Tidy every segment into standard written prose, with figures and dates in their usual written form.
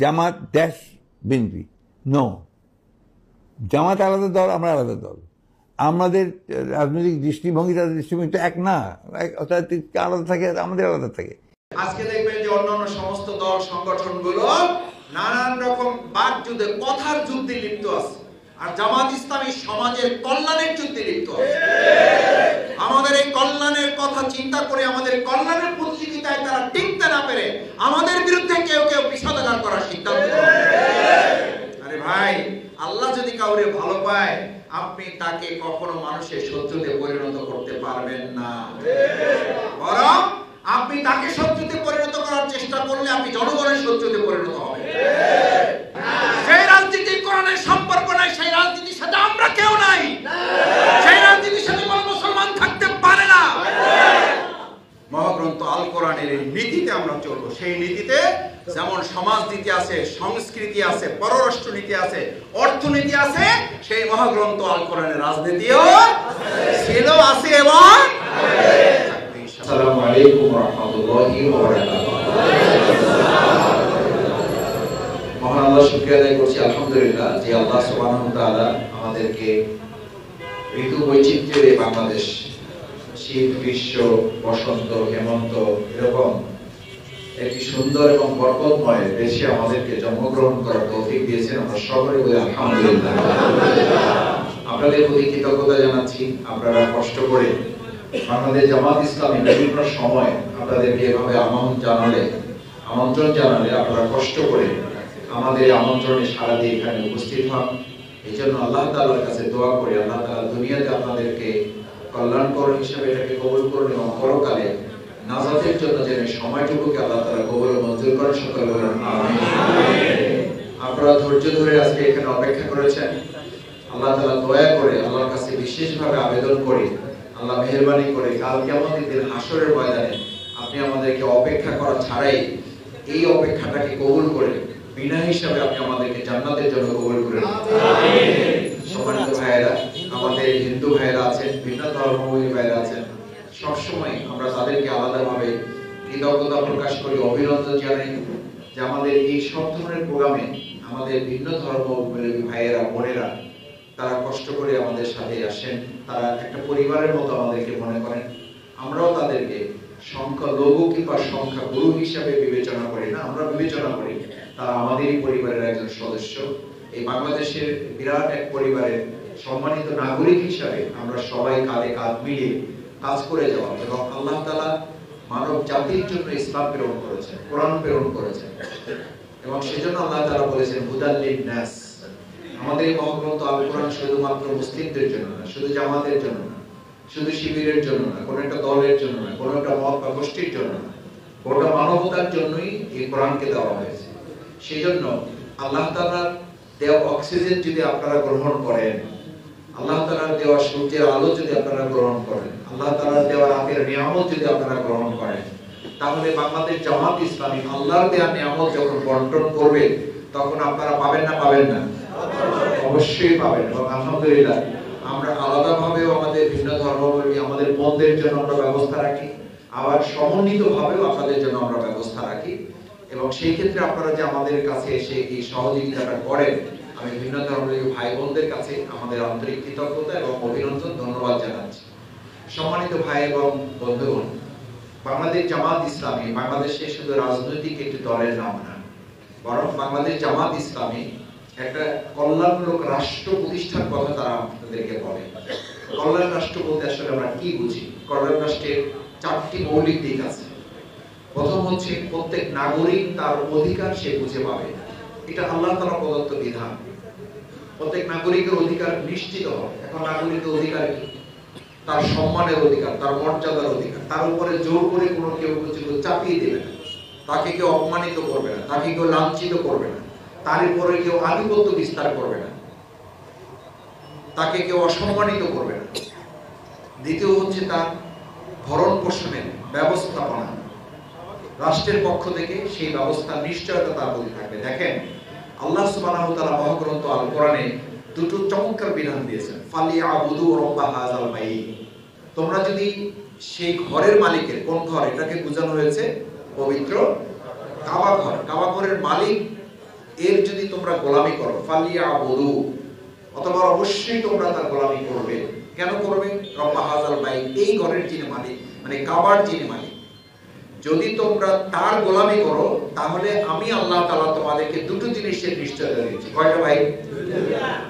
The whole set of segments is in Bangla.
জামাত ড্যাশ বিএনপি, নো। জামাত আলাদা দল, আমরা আলাদা দল। আমাদের রাজনৈতিক দৃষ্টিভঙ্গি, তাদের দৃষ্টিভঙ্গি তো এক না, আলাদা থাকে, আমাদের আলাদা থাকে। আজকে দেখবেন যে অন্যান্য সমস্ত দল সংগঠনগুলো নানান রকম বাক যুদ্ধে, কথার যুদ্ধে লিপ্ত আছে, আর জামাত ইসলামী সমাজের কল্যাণের যুদ্ধে লিপ্ত আছে। আমাদের এই কল্যাণের কথা চিন্তা করে, আমাদের কল্যাণের প্রতিযোগিতায় তারা টিকতে না পেরে আমাদের বিরুদ্ধে কেউ কেউ বিষোদগার করার সিদ্ধান্ত নেয়। আরে ভাই, আল্লাহ যদি কাউরে ভালো পায়, আপনি তাকে কখনো মানুষের শত্রুতে পরিণত করতে পারবেন না। বরং আপনি তাকে শত্রুতে পরিণত করার চেষ্টা করলে আপনি জনগণের শত্রুতে পরিণত হবেন। সেই রাজনীতির কোরআনের সম্পর্ক নাই, সেই রাজনীতির সাথে আমরা কেউ নাই, সেই রাজনীতির সাথে কোনো মুসলমান থাকতে পারে না। মহাগ্রন্থ আল কোরআনের এই নীতিতে আমরা চলবো। সেই নীতিতে যেমন সমাজনীতি আছে, সংস্কৃতি আছে, পররাষ্ট্র নীতি আছে, অর্থনীতি আছে, সেই মহাগ্রন্থ আল কোরআনের রাজনীতিও ছিল, আছে এবং আসসালামু আলাইকুম ওয়া রাহমাতুল্লাহি ওয়া বারাকাতুহু। মহান আল্লাহ শুকরিয়া আদায় করছি আলহামদুলিল্লাহ যে আল্লাহ সুবহানাহু ওয়া তাআলা আমাদেরকে ঋতু বৈচিত্র্যের এই বাংলাদেশ, শীত, গ্রীষ্ম, বসন্ত, হেমন্ত, এরকম একটি সুন্দর এবং বরকতময় দেশে আমাদেরকে জন্মগ্রহণ করার তৌফিক দিয়েছেন। আমরা সকলে বলি আলহামদুলিল্লাহ। আপনাদের প্রতি কৃতজ্ঞতা জানাচ্ছি। আপনারা কষ্ট করে বাংলাদেশ জামাত ইসলামী বিভিন্ন সময় আপনাদেরকে এভাবে আমন্ত্রণ জানালে আপনারা কষ্ট করে আমাদের আমন্ত্রণে সাড়া দিয়ে এখানে উপস্থিত হন। এই জন্য আল্লাহ তাআলার কাছে দোয়া করি, আল্লাহ তাআলা দুনিয়াতে আপনাদেরকে কল্যাণকর হিসেবে এটাকে কবুল করুন এবং পরকালে নাজাতের জন্য যেন সময়টুকুকে আল্লাহ তাআলা কবুল ও মঞ্জুর করেন। সকলে বলেন আমিন। আপনারা ধৈর্য ধরে আজকে এখানে অপেক্ষা করেছেন। আল্লাহ তাআলা দয়া করে আল্লাহর কাছে বিশেষভাবে আবেদন করি, আল্লাহ মেহেরবানি করে কাল কিয়ামতের দিন হাসরের ময়দানে আপনি আমাদেরকে অপেক্ষা করা ছাড়াই এই অপেক্ষাটাকে কবুল করে বিনা হিসাবে আপনি আমাদেরকে জান্নাতের জন্য কবুল করেন। আমিন। সম্মানিত ভাইয়েরা, আমাদের হিন্দু ভাইয়েরা আছেন, ভিন্ন ধর্মাবলম্বী ভাইয়েরা আছেন, সবসময় আমরা তাদেরকে আলাদাভাবে কৃতজ্ঞতা প্রকাশ করি, অভিনন্দন জানাই যে আমাদের এই সব ধরনের প্রোগ্রামে আমাদের ভিন্ন ধর্মাবলম্বী ভাইয়েরা, বোনেরা তারা কষ্ট করে আমাদের সাথে আসেন। তারা একটা পরিবারের মতো আমাদেরকে মনে করেন। আমরাও তাদেরকে সংখ্যা লঘু কিংবা সংখ্যা গুরু হিসাবে বিবেচনা করি না, আমরা বিবেচনা করি তারা আমাদেরই পরিবারের একজন সদস্য। এই বাংলাদেশের বিরাট এক পরিবারের সম্মানিত নাগরিক হিসাবে আমরা সবাই কাঁধে কাঁধ মিলিয়ে কাজ করে যাওয়া, এবং আল্লাহ তাআলা মানব জাতির জন্য ইসলাম প্রেরণ করেছেন, কোরআন প্রেরণ করেছেন, এবং সেজন্য আল্লাহ তাআলা বলেছেন হুদাল লিন-নাস। আমাদের এই মহাগ্রন্থ আল কোরআন শুধুমাত্র মুসলিমদের জন্য না, শুধু জামাতের জন্য না, শুধু শিবিরের জন্য না, কোনো একটা দলের জন্য না, কোনো একটা মত বা গোষ্ঠীর জন্য না, গোটা মানবতার জন্যই এই কোরআনকে দেওয়া হয়েছে। সেজন্য আল্লাহ তাআলার দেওয়া অক্সিজেন যদি আপনারা গ্রহণ করেন, আল্লাহ তাআলার দেওয়া সূর্যের আলো যদি আপনারা গ্রহণ করেন, আল্লাহ তাআলার দেওয়া রাতের নিয়ামত যদি আপনারা গ্রহণ করেন, তাহলে বাংলাদেশ জামাত ইসলামী আল্লাহর দেওয়া নিয়ামত যখন বন্টন করবে তখন আপনারা পাবেন না? পাবেন না? অবশ্যই পাবেন। এবং আলহামদুলিল্লাহ আমরা আলাদাভাবেও আমাদের ভিন্ন ধর্মাবলম্বী আমাদের বোনদের জন্য আমরা ব্যবস্থা রাখি, আবার সমন্বিতভাবেও আপনাদের জন্য আমরা ব্যবস্থা রাখি। এবং সেই ক্ষেত্রে আপনারা যে আমাদের কাছে এসে এই সহযোগিতাটা করেন, আমি ভিন্ন ধর্মের ভাই বোনদের কাছে আমাদের আন্তরিক কৃতজ্ঞতা এবং অভিনন্দন, ধন্যবাদ জানাচ্ছি। সম্মানিত ভাই এবং বন্ধুগণ, বাংলাদেশ জামাত ইসলামী বাংলাদেশে শুধু রাজনৈতিক একটি দলের নাম না, বরং বাংলাদেশ জামাত ইসলামী একটা কল্যাণমূলক রাষ্ট্র প্রতিষ্ঠার কথা তারা আপনাদেরকে বলে। কল্যাণ রাষ্ট্র বলতে আসলে আমরা কি বুঝি? কল্যাণ রাষ্ট্রের চারটি মৌলিক দিক আছে। প্রথম হচ্ছে প্রত্যেক নাগরিক তার অধিকার সে বুঝে পাবে, এটা আল্লাহ তাআলা প্রদত্ত বিধান। প্রত্যেক নাগরিকের অধিকার নিশ্চিত হবে। এখন নাগরিকের অধিকার কি? তার সম্মানের অধিকার, তার মর্যাদার অধিকার। তার উপরে জোর করে কোনো কেউ কিছু চাপিয়ে দেবে না, তাকে কেউ অপমানিত করবে না, তাকে কেউ লাঞ্ছিত করবে না, তার উপরে কেউ আধিপত্য বিস্তার করবে না, তাকে কেউ অসম্মানিত করবে না। দ্বিতীয় হচ্ছে তার ভরণ পোষণের ব্যবস্থাপনা, রাষ্ট্রের পক্ষ থেকে সেই ব্যবস্থার নিশ্চয়তা তার প্রতি থাকবে। দেখেন আল্লাহ সুবহানাহু ওয়া তাআলা মহাগ্রন্থ আল কোরআনে দুটো চমৎকার বিধান দিয়েছেন। ফালিয়াবুদু রাব্বা হাযাল বাইত। তোমরা যদি সেই ঘরের মালিকের, কোন ঘর? এটাকে বোঝানো হয়েছে পবিত্র কাবা ঘর। কাবা ঘরের মালিক এর যদি তোমরা গোলামি করো, ফালিয়াবুদু, অথবা অবশ্যই তোমরা তার গোলামি করবে। কেন করবে? রব্বা হাযাল বাইত, এই ঘরের যিনি মালিক, মানে কাবার যিনি মালিক। যদি তোমরা তার গোলামি করো তাহলে আমি আল্লাহ তাআলা তোমাদেরকে দুটো জিনিসের নিশ্চয়তা দিচ্ছি। কয়টা ভাই?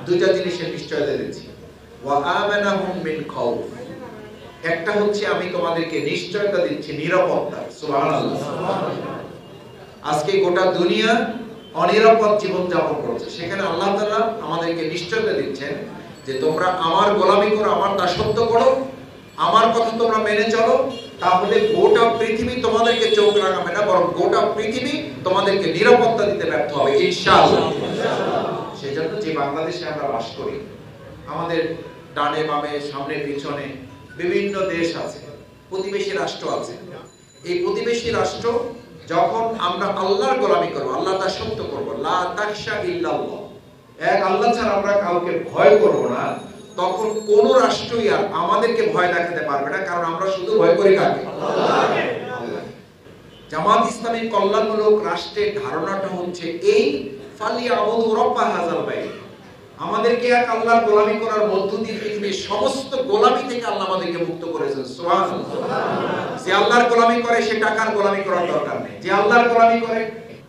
দুটো জিনিসের নিশ্চয়তা দিচ্ছি। ওয়া আমানাহুম মিন খাউফ, একটা হচ্ছে আমি তোমাদেরকে নিশ্চয়তা দিচ্ছি নিরাপত্তা। সুবহানাল্লাহ। আজকে গোটা দুনিয়া অনিরাপদ জীবন যাপন করছে, সেখানে আল্লাহ তাআলা আমাদেরকে নিশ্চয়তা দিচ্ছেন যে তোমরা আমার গোলামি করো, আমার দাসত্ব করো, আমার কথা তোমরা মেনে চলো, তাহলে গোটা পৃথিবী তোমাদেরকে চোখ রাখাবে না, বরং গোটা পৃথিবী তোমাদেরকে নিরাপত্তা দিতে ব্যর্থ হবে ইনশাআল্লাহ। সেজন্য যে বাংলাদেশে আমরা বাস করি, আমাদের ডানে বামে সামনে পিছনে বিভিন্ন দেশ আছে, প্রতিবেশী রাষ্ট্র আছে। এই প্রতিবেশী রাষ্ট্র যখন আমরা আল্লাহর গোলামি করব, আল্লাহ দাসত্ব করব, লা তাখশা ইল্লাল্লাহ, এক আল্লাহ ছাড়া আমরা কাউকে ভয় করব না, তখন কোন রাষ্ট্রই আর আমাদেরকে ভয় দেখাতে পারবে না, কারণ আমরা শুধু ভয় করি কাকে? আল্লাহকে। জামাত ইসলামী কল্যাণমূলক রাষ্ট্রের ধারণাটা হচ্ছে এই, ফালিয়াবুদু রব্বা হাযাল বাইত, আমাদেরকে এক আল্লাহর গোলামি করার মধ্য দিয়ে পৃথিবীর সমস্ত গোলামি থেকে আল্লাহ আমাদেরকে মুক্ত করেছেন। সুবহানাল্লাহ। যে আল্লাহর গোলামি করে সে টাকার গোলামি করার দরকার নেই, যে আল্লাহর গোলামি করে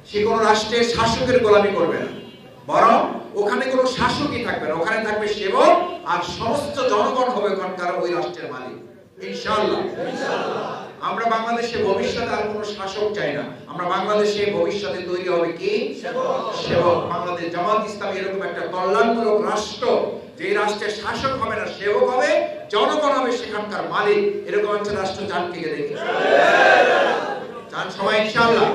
সে কোন রাষ্ট্রের শাসকের গোলামি করবে না, বরং ওখানে কোনো শাসকই থাকবে না, ওখানে থাকবে সেবক, আর সমস্ত জনগণ হবে ওখানকার ওই রাষ্ট্রের মালিক ইনশাআল্লাহ। আমরা বাংলাদেশে ভবিষ্যতে আর কোনো শাসক চাই না, আমরা বাংলাদেশে ভবিষ্যতে তৈরি হবে কি? সেবক। বাংলাদেশ জামাত ইসলামী এরকম একটা কল্যাণমূলক রাষ্ট্র, যে রাষ্ট্রের শাসক হবে না, সেবক হবে, জনগণ হবে সেখানকার মালিক, এরকম একটা রাষ্ট্র চান থেকে দেখি, চান সবাই ইনশাআল্লাহ।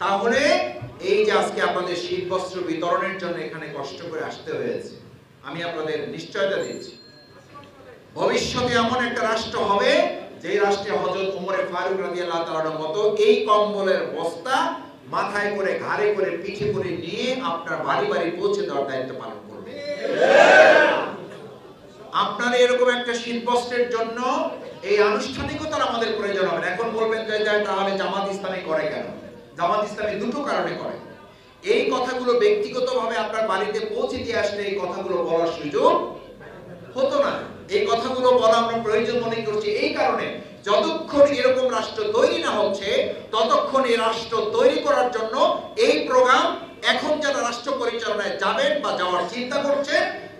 তাহলে এই যে আজকে আপনাদের শীত বস্ত্র বিতরণের জন্য এখানে কষ্ট করে আসতে হয়েছে, আমি আপনাদের নিশ্চয়তা দিচ্ছি ভবিষ্যতে এমন একটা রাষ্ট্র হবে যে রাষ্ট্রে হযরত ওমর ফারুক রাদিয়াল্লাহু তাআলার মতো এই কম্বলের বস্তা মাথায় করে, ঘাড়ে করে, পিঠে করে নিয়ে আপনার বাড়ি বাড়ি পৌঁছে দেওয়ার দায়িত্ব পালন করবে। আপনার এরকম একটা শীত বস্ত্রের জন্য এই আনুষ্ঠানিকতার আমাদের প্রয়োজন হবে। এখন বলবেন যে তাহলে জামাত ইসলামী করে কেন? জামাত ইসলামী দুটো কারণে করে। এই কথাগুলো ব্যক্তিগতভাবে আপনার বাড়িতে পৌঁছে দিয়ে আসলে এই কথাগুলো বলার সুযোগ হতো না। এই কথাগুলো বলা আমরা প্রয়োজন মনে করছি এই কারণে, যতক্ষণ এরকম রাষ্ট্র তৈরি না হচ্ছে ততক্ষণ এই রাষ্ট্র তৈরি করার জন্য এই প্রোগ্রাম এখন যারা রাষ্ট্র পরিচালনায় যাবেন বা যাওয়ার চিন্তা করছে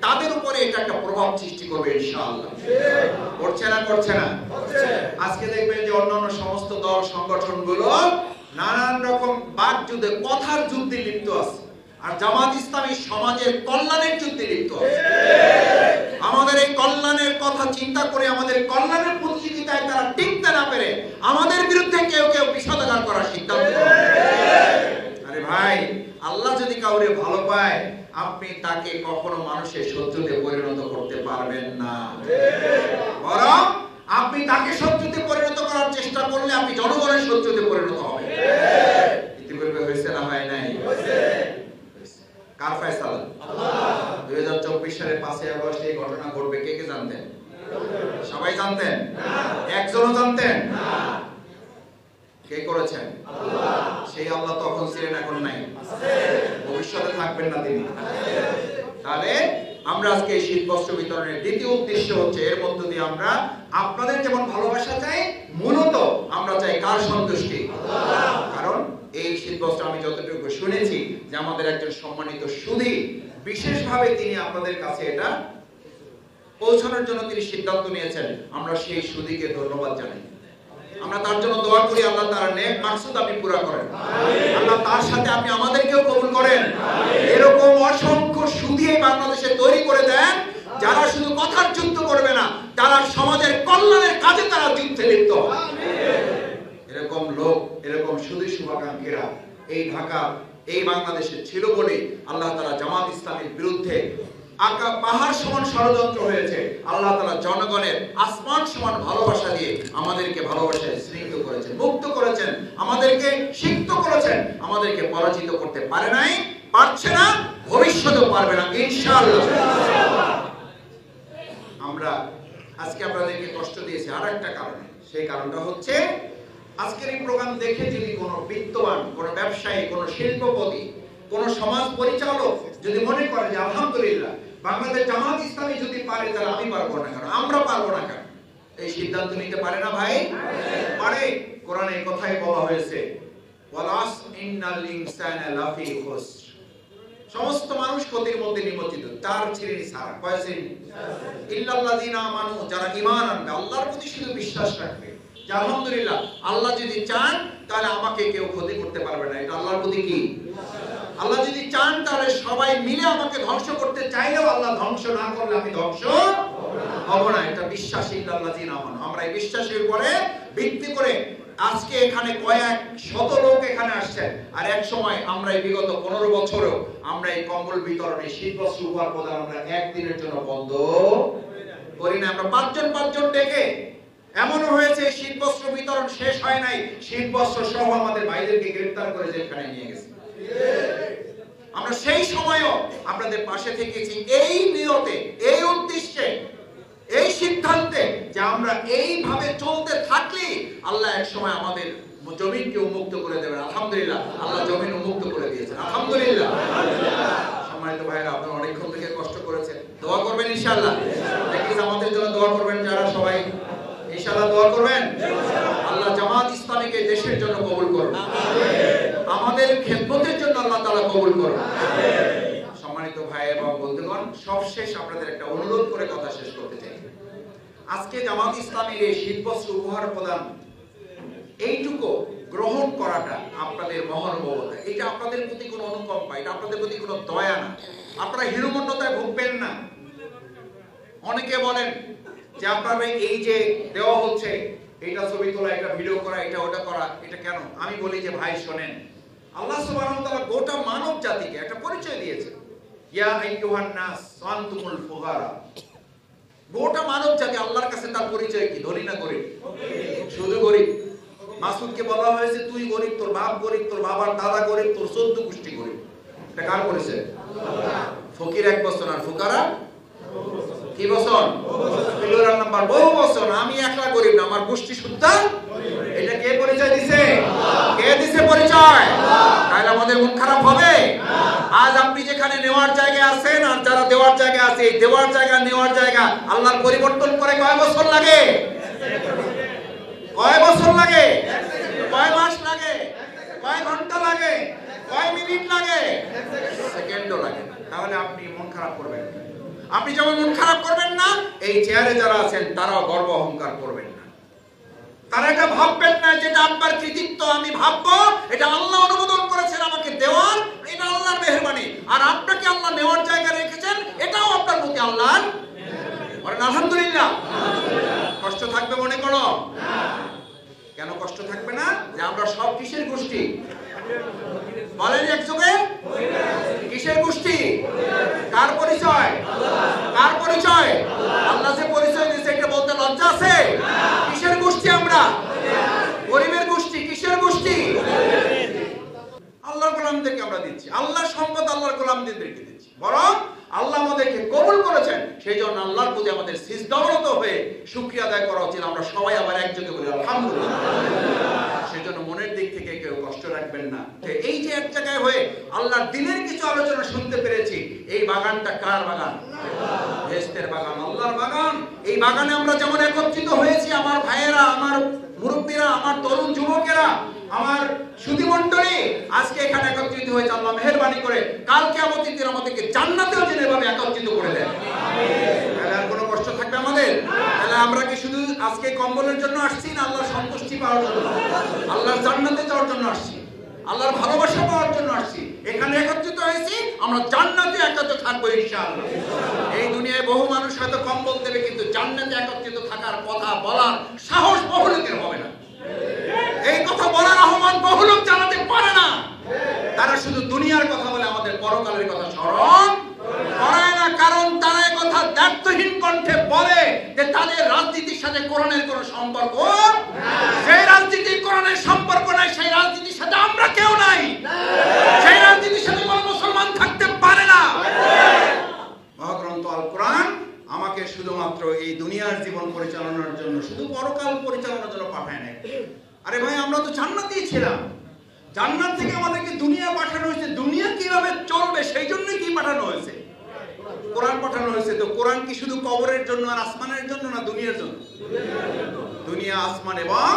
তাদের উপরে এটা একটা প্রভাব সৃষ্টি করবে ইনশাআল্লাহ। করছে না? করছে না? আজকে দেখবেন যে অন্যান্য সমস্ত দল সংগঠনগুলো নানান রকম বাকযুদ্ধে, কথার যুদ্ধে লিপ্ত আছে, আর জামাত ইসলামী সমাজের কল্যাণের যুদ্ধে লিপ্ত আছে। আমাদের এই কল্যাণের কথা চিন্তা করে, আমাদের কল্যাণের প্রতিযোগিতায় তারা টিকতে না পেরে আমাদের বিরুদ্ধে কেউ কেউ বিষোদ্গার করার সিদ্ধান্ত নেয়। আরে ভাই, আল্লাহ যদি কাউরে ভালো পায় আপনি তাকে কখনো মানুষের শত্রুতে পরিণত করতে পারবেন না, বরং আপনি তাকে শত্রুতে পরিণত করার চেষ্টা করলে আপনি জনগণের শত্রুতে পরিণত হবেন। ইতিপূর্বে হয়েছে না হয় নাই? কার ফয়সালা? আল্লাহ। 2024 সালে 5 আগস্ট এই ঘটনা ঘটবে কে কে জানতেন? সবাই জানতেন না? একজনও জানতেন না? কে করেছেন? আল্লাহ। সেই আল্লাহ তখন ছিলেন, এখন নাই, আছে, ভবিষ্যতে থাকবেন না তিনি, আছে। তাহলে আমরা আজকে এই শীত বস্ত্র বিতরণের দ্বিতীয় উদ্দেশ্য হচ্ছে এর মধ্য দিয়ে আমরা আপনাদের যেমন ভালোবাসা চাই, মূলত আমরা চাই কার সন্তুষ্টি? আল্লাহ। কারণ এই শীত বস্ত্র আমি যতটুকু শুনেছি যে আমাদের একজন সম্মানিত সুধী বিশেষভাবে তিনি আপনাদের কাছে এটা পৌঁছানোর জন্য তিনি সিদ্ধান্ত নিয়েছেন। আমরা সেই সুধীকে ধন্যবাদ জানাই, আমরা তার জন্য দোয়া করি আল্লাহ তার নেক মাকসুদ আপনি পুরা করেন, আল্লাহ তার সাথে আপনি আমাদেরকেও কবুল করেন। এরকম অসংখ্য সুধী বাংলাদেশে তৈরি করে দেন যারা শুধু কথার যুদ্ধ করবে না, তারা সমাজের কল্যাণের কাজে তারা যুদ্ধে লিপ্ত হবে। এরকম লোক, এরকম সুধী শুভাকাঙ্ক্ষীরা এই ঢাকা, এই বাংলাদেশে ছিল বলে আল্লাহ তাআলা জামাত ইসলামের বিরুদ্ধে পাহাড় সমান ষড়যন্ত্র হয়েছে। আল্লাহ তাআলা জনগণের আসমান সমান ভালোবাসা দিয়ে আমাদেরকে ভালোবাসায় স্নিগ্ধ করেছেন, মুক্ত করেছেন, আমাদেরকে সিক্ত করেছেন। আমাদেরকে পরাজিত করতে পারে নাই, পারছে না, ভবিষ্যতেও পারবে না ইনশাআল্লাহ। আমরা আজকে আপনাদেরকে কষ্ট দিয়েছি আর একটা কারণে, সেই কারণটা হচ্ছে আজকের এই প্রোগ্রাম দেখে যদি কোনো বিত্তবান, কোনো ব্যবসায়ী, কোনো শিল্পপতি, কোনো সমাজ পরিচালক যদি মনে করে যে আলহামদুলিল্লাহ বাংলাদেশ জামাত ইসলামী যদি পারে তাহলে আমি পারবো না কেন, আমরা পারবো না কেন, এই সিদ্ধান্ত নিতে পারে না ভাই? পারে। কোরআনে এই কথাই বলা হয়েছে, ওয়ালাস ইন্নাল ইনসানা লাফি খুসর, সমস্ত মানুষ ক্ষতির মধ্যে নিমজ্জিত, তার শ্রেণী ছাড়া। কয় শ্রেণী? ইল্লাল্লাযিনা আমানু, যারা ঈমান আনবে, আল্লাহর প্রতি শুধু বিশ্বাস রাখবে যে আলহামদুলিল্লাহ আল্লাহ যদি চান তাহলে আমাকে কেউ ক্ষতি করতে পারবে না, এটা আল্লাহর প্রতি কি? আল্লাহ যদি চান তাহলে সবাই মিলে আমাকে ধ্বংস করতে চাইলেও আল্লাহ ধ্বংস না করলে আমি ধ্বংস হব না, এটা বিশ্বাস। ইল্লাল্লাযিনা আমানু, আমরা এই বিশ্বাসের উপরে ভিত্তি করে আজকে এখানে কয়েক শত লোক এখানে আসছেন। আর এক সময় আমরা এই বিগত 15 বছরেও আমরা এই কম্বল বিতরণে, শীত বস্ত্র উপহার প্রদান আমরা একদিনের জন্য বন্ধ করি না। আমরা পাঁচজন ডেকে, এমনও হয়েছে শীত বস্ত্র বিতরণ শেষ হয় নাই, শীত বস্ত্র সহ আমাদের ভাইদেরকে গ্রেফতার করে জেলখানে নিয়ে গেছে। আমরা সেই সময়ও আপনাদের পাশে থেকেছি এই নিয়তে, এই উদ্দেশ্যে, এই সিদ্ধান্তে যে আমরা এইভাবে চলতে থাকলে আল্লাহ এক সময় আমাদের জমিনকে উন্মুক্ত করে দেবেন। আলহামদুলিল্লাহ, আল্লাহ জমিন উন্মুক্ত করে দিয়েছেন, আলহামদুলিল্লাহ। সম্মানিত ভাইরা, আপনারা অনেকক্ষণ থেকে কষ্ট করেছেন, দোয়া করবেন ইনশাআল্লাহ। প্লিজ আমাদের জন্য দোয়া করবেন, যারা সবাই ইনশাআল্লাহ দোয়া করবেন। আল্লাহ জামাত ইসলামীকে দেশের জন্য কবুল করুন, আমাদের খেদমতের জন্য আল্লাহ তাআলা কবুল করুন। সম্মানিত ভাই এবং বন্ধুগণ, সবশেষ আপনাদের একটা অনুরোধ করে কথা শেষ করতে চাই। আজকে জামাত ইসলামীর এই শীতবস্ত্র উপহার প্রদান, এইটুকু গ্রহণ করাটা আপনাদের মহানুভবতা, এটা আপনাদের প্রতি কোনো অনুকম্পা, এটা আপনাদের প্রতি কোনো দয়া না। আপনারা হীনমন্যতায় ভুগবেন না। অনেকে বলেন যে আপনারা এই যে দেওয়া হচ্ছে, এটা ছবি তোলা, এটা ভিডিও করা, এটা ওটা করা, এটা কেন? আমি বলি যে ভাই শোনেন, আল্লাহ সুবহানাহু ওয়া তাআলা গোটা মানব জাতিকে একটা পরিচয় দিয়েছে, ইয়া আইয়ুহান নাস আনতুমুল ফুকারা। গোটা মানব জাতি আল্লাহর কাছে তার পরিচয় কি? ধনী না গরিব? শুধু গরিব। মাসুদকে বলা হয়েছে তুই গরিব, তোর বাপ গরিব, তোর বাবার দাদা গরিব, তোর 14 গোষ্ঠী গরিব। এটা কার বলেছে? ফকির এক বছর আর ফুকারা কি বছর? প্লুরাল নাম্বার, বহু বছর। আমি একলা গরিব না, আমার গোষ্ঠী সুদ্ধা। এটা কে পরিচয় দিছে? কে দিছে পরিচয়? তাহলে আমাদের মন খারাপ হবে? আজ আপনি যেখানে নেওয়ার জায়গায় আছেন আর যারা দেওয়ার জায়গায় আছে, এই দেওয়ার জায়গা নেওয়ার জায়গা আল্লাহর পরিবর্তন করে কয় বছর লাগে? কয় বছর লাগে? কয় মাস লাগে? কয় ঘন্টা লাগে? কয় মিনিট লাগে? সেকেন্ডও লাগে। তাহলে আপনি মন খারাপ করবেন না। আপনি যেমন মন খারাপ করবেন না, এই চেয়ারে যারা আছেন তারাও গর্ব অহংকার করবেন না। তারা এটা ভাববেন না যেটা আপনার কৃতিত্ব, আমি ভাববো এটা আল্লাহ অনুমোদন করেছেন আমাকে দেওয়ার, এটা আল্লাহর মেহেরবানি। আর আপনাকে আল্লাহ নেওয়ার জায়গা রেখেছেন, এটাও আপনার প্রতি আল্লাহর। বলেন আলহামদুলিল্লাহ। কষ্ট থাকবে মনে করো? কেন কষ্ট থাকবে না? যে আমরা সব কিসের গোষ্ঠী? বলেন একযোগে, কিসের গোষ্ঠী? কার পরিচয়? কার পরিচয়? আল্লাহ যে পরিচয় দিয়েছে এটা বলতে লজ্জা আছে? কিসের গোষ্ঠী আমরা? গরিবের গোষ্ঠী। কিসের গোষ্ঠী? আল্লাহর গোলামদেরকে আমরা দিচ্ছি, আল্লাহর সম্পদ আল্লাহর গোলামদেরকে দিচ্ছি। বরং আল্লাহ আমাদেরকে কবুল করেছেন, সেই জন্য আল্লাহর প্রতি আমাদের সিজদারত হয়ে শুকরিয়া আদায় করা উচিত। আমরা সবাই আবার একযোগে বলি আলহামদুলিল্লাহ। সেজন্য মনের দিক থেকে কেউ কষ্ট রাখবেন না। এই যে এক জায়গায় হয়ে আল্লাহর দিনের কিছু আলোচনা শুনতে পেরেছি, এই বাগানটা কার বাগান? বেহেশতের বাগান, আল্লাহর বাগান। এই বাগানে আমরা যেমন একত্রিত হয়েছি, আমার ভাইয়েরা, আমার মুরব্বীরা, আমার তরুণ যুবকেরা, আমার সুধীমণ্ডলী আজকে এখানে একত্রিত হয়েছে, আল্লাহ মেহেরবানি করে কাল কিয়ামতের দিন আমাদেরকে জান্নাতেও যেন এভাবে একত্রিত করে দেন। তাহলে আর কোনো কষ্ট থাকবে আমাদের? তাহলে আমরা কি শুধু আজকে কম্বলের জন্য আসছি না আল্লাহর সন্তুষ্টি পাওয়ার জন্য, আল্লাহর জান্নাতে যাওয়ার জন্য আসছি, আল্লাহর ভালোবাসা পাওয়ার জন্য আসছি? এখানে একত্রিত হয়েছি, আমরা জান্নাতে একত্রিত থাকবো ইনশাআল্লাহ। এই দুনিয়ায় বহু মানুষ হয়তো কম্বল দেবে, কিন্তু জান্নাতে একত্রিত থাকার কথা বলার সাহস বহু লোকের হবে না। এই কথা বলার আহ্বান বহু লোক জানাতে পারে না। তারা শুধু দুনিয়ার কথা বলে, আমাদের পরকালের কথা স্মরণ করে না। কারণ তারা এই কথা দায়িত্বহীন কণ্ঠে বলে যে তাদের রাজনীতির সাথে কোরআনের কোনো সম্পর্ক নাই। সেই রাজনীতি কোরআনের সম্পর্ক নাই, সেই রাজনীতির সাথে আমরা কেউ নাই, সেই রাজনীতির সাথে কোনো মুসলমান থাকতে পারে না। মহাগ্রন্থ আল কোরআন আমাকে শুধুমাত্র এই দুনিয়ার জীবন পরিচালনার জন্য, শুধু পরকাল পরিচালনার জন্য পাঠায় নাই। আরে ভাই আমরা তো জান্নাতেই ছিলাম, জান্নাত থেকে আমাদেরকে দুনিয়া পাঠানো হয়েছে, দুনিয়া কিভাবে চলবে সেই জন্যই কি পাঠানো হয়েছে? কোরআন পাঠানো হয়েছে। তো কোরআন কি শুধু কবরের জন্য আর আসমানের জন্য, না দুনিয়ার জন্য? দুনিয়া, আসমান এবং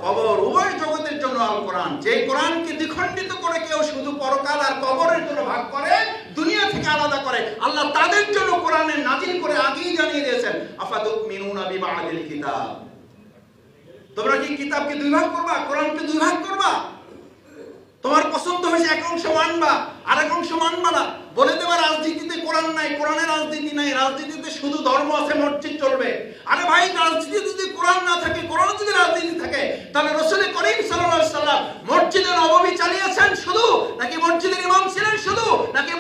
কবর উভয় জগতের জন্য আল কোরআন। যে কোরআনকে দ্বিখণ্ডিত করে কেউ শুধু পরকাল আর কবরের জন্য ভাগ করে, দুনিয়া থেকে আলাদা করে, আল্লাহ তাদের জন্য কোরআনের নাজিল করে আগেই জানিয়ে দিয়েছেন, আফাতুমিনুনা বিবাদিল কিতাব, তোমরা কি কিতাবকে দুই ভাগ করবা, কোরআনকে দুই ভাগ করবা? তোমার পছন্দ হয়েছে এক অংশ মানবা, আর এক অংশ মানবা না। বলে দেবা রাজনীতিতে কোরআন নাই, কোরআনের রাজনীতি নাই, রাজনীতিতে শুধু ধর্ম আছে, মসজিদ চলবে। আরে ভাই, রাজনীতিতে যদি কোরআন না থাকে, কোরআন যদি রাজনীতি থাকে, তাহলে রাসূল করিম সাল্লাল্লাহু আলাইহি সাল্লাম মসজিদে নববী চালিয়েছেন শুধু, নাকি মসজিদের ইমাম ছিলেন শুধু, নাকি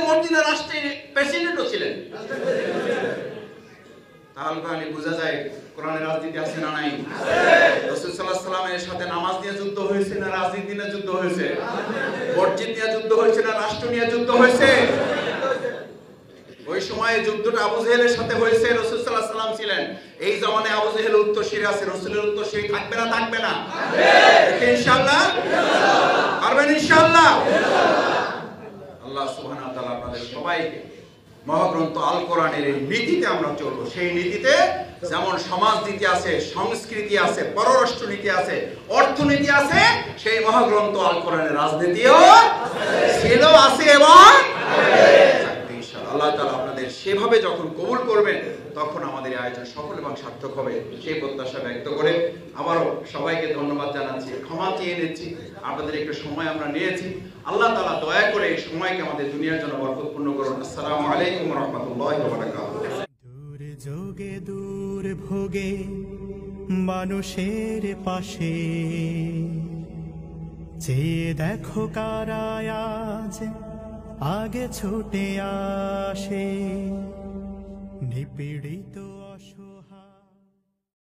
মসজিদের রাষ্ট্রের প্রেসিডেন্টও ছিলেন? তাহলে বোঝা যায় কোরআনের রাজনীতি আছে না নাই? রাসূল সাল্লাল্লাহু আলাইহি সাল্লামের সাথে নামাজ নিয়ে যুদ্ধ হয়েছে না রাজনীতি নিয়ে যুদ্ধ হয়েছে? মসজিদ নিয়ে যুদ্ধ হয়েছে না রাষ্ট্র নিয়ে যুদ্ধ হয়েছে? ওই সময়ে যুদ্ধটা আবু জেহেলের সাথে হয়েছে, রাসূল সাল্লাল্লাহু আলাইহি সাল্লাম ছিলেন। এই জামানায় আবু জেহেল উত্তরসূরি আছে, রাসূলের উত্তরসূরি থাকবে না? থাকবে না? ইনশাআল্লাহ পারবেন? ইনশাআল্লাহ। আল্লাহ সুবহানাহু ওয়া তাআলা আপনাদের সবাইকে মহাগ্রন্থ আল কোরআনের এই নীতিতে আমরা চলবো। সেই নীতিতে যেমন সমাজনীতি আছে, সংস্কৃতি আছে, পররাষ্ট্র নীতি আছে, অর্থনীতি আছে, সেই মহাগ্রন্থ আল কোরআনের রাজনীতিও ছিল, আছে এবং আল্লাহ তাআলা আপনাদের সেভাবে যখন কবুল করবেন, তখন আমাদের আয়োজন সফল এবং সার্থক হবে, সেই প্রত্যাশা ব্যক্ত করে আবারও সবাইকে ধন্যবাদ জানাচ্ছি, ক্ষমা চেয়ে নিচ্ছি। আপনাদের একটু সময় আমরা নিয়েছি। আল্লাহ তাআলা দয়া করে এই সময়কে আমাদের দুনিয়ার জন্য বরকতপূর্ণ করুন। আসসালামু আলাইকুম ওয়া রাহমাতুল্লাহি ওয়া বারাকাতুহু। দূর যোগে দূর ভোগে মানুষের পাশে, চেয়ে দেখো কারা আজ আগে ছুটে আসে, নিপীড়িত অসহায়।